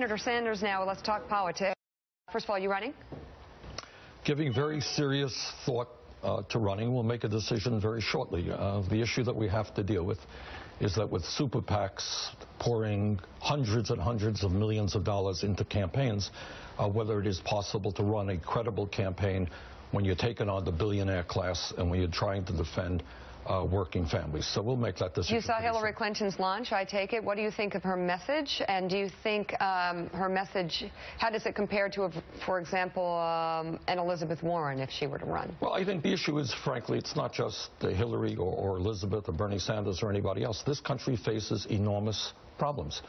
Senator Sanders now, let's talk politics. First of all, you running? Giving very serious thought to running. We'll make a decision very shortly. The issue that we have to deal with is that with super PACs pouring hundreds and hundreds of millions of dollars into campaigns, whether it is possible to run a credible campaign when you're taking on the billionaire class and when you're trying to defend working families. So we'll make that decision. You saw Hillary Clinton's launch, I take it. What do you think of her message? And do you think her message, how does it compare to, for example, an Elizabeth Warren if she were to run? Well, I think the issue is, frankly, it's not just Hillary or Elizabeth or Bernie Sanders or anybody else. This country faces enormous problems.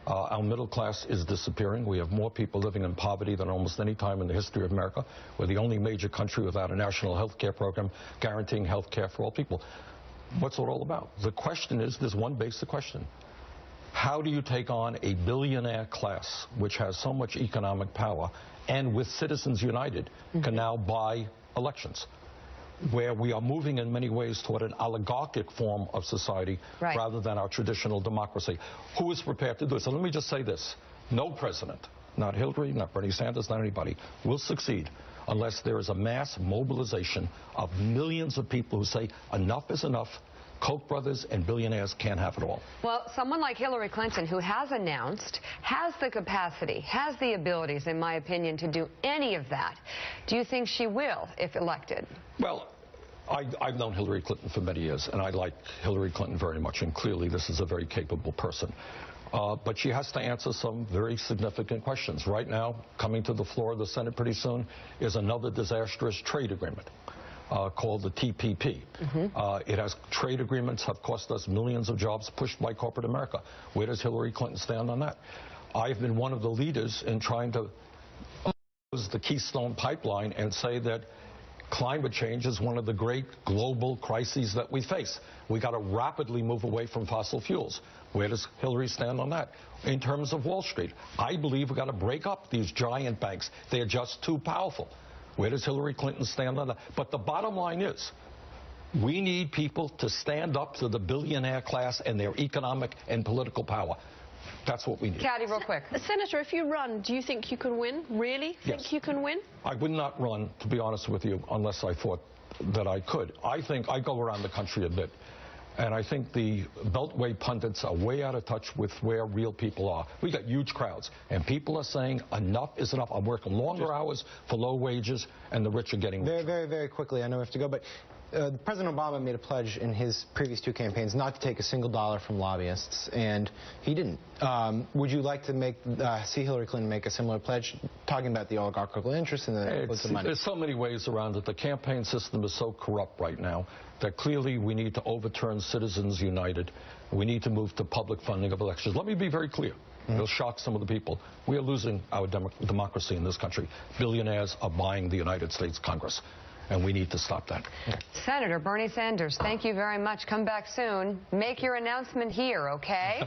Our middle class is disappearing. We have more people living in poverty than almost any time in the history of America. We're the only major country without a national health care program guaranteeing health care for all people. What's it all about? The question is, there's one basic question. How do you take on a billionaire class, which has so much economic power, and with Citizens United can now buy elections, where we are moving in many ways toward an oligarchic form of society rather than our traditional democracy? Who is prepared to do it? So let me just say this. No president, not Hillary, not Bernie Sanders, not anybody, will succeed unless there is a mass mobilization of millions of people who say enough is enough. Koch brothers and billionaires can't have it all. Well, someone like Hillary Clinton, who has announced, has the capacity, has the abilities, in my opinion, to do any of that. Do you think she will if elected? Well, I've known Hillary Clinton for many years, and I like Hillary Clinton very much, and clearly this is a very capable person. But she has to answer some very significant questions. Right now, coming to the floor of the Senate pretty soon, is another disastrous trade agreement called the TPP. It has trade agreements have cost us millions of jobs pushed by corporate America. Where does Hillary Clinton stand on that? I've been one of the leaders in trying to oppose the Keystone Pipeline and say that climate change is one of the great global crises that we face. We got to rapidly move away from fossil fuels. Where does Hillary stand on that? In terms of Wall Street, I believe we've got to break up these giant banks. They're just too powerful. Where does Hillary Clinton stand on that? But the bottom line is, we need people to stand up to the billionaire class and their economic and political power. That's what we need. Caddy, real quick. Senator, if you run, do you think you can win? Really think you can win? I would not run, to be honest with you, unless I thought that I could. I think I go around the country a bit, and I think the Beltway pundits are way out of touch with where real people are. We got huge crowds, and people are saying enough is enough. I'm working longer hours for low wages, and the rich are getting richer. Very quickly, I know we have to go, but President Obama made a pledge in his previous two campaigns not to take a single dollar from lobbyists, and he didn't. Would you like to see Hillary Clinton make a similar pledge, talking about the oligarchical interests and the money? There's so many ways around it. The campaign system is so corrupt right now that clearly we need to overturn Citizens United. We need to move to public funding of elections. Let me be very clear. It'll shock some of the people. We are losing our democracy in this country. Billionaires are buying the United States Congress, and we need to stop that. Senator Bernie Sanders, thank you very much. Come back soon. Make your announcement here, okay?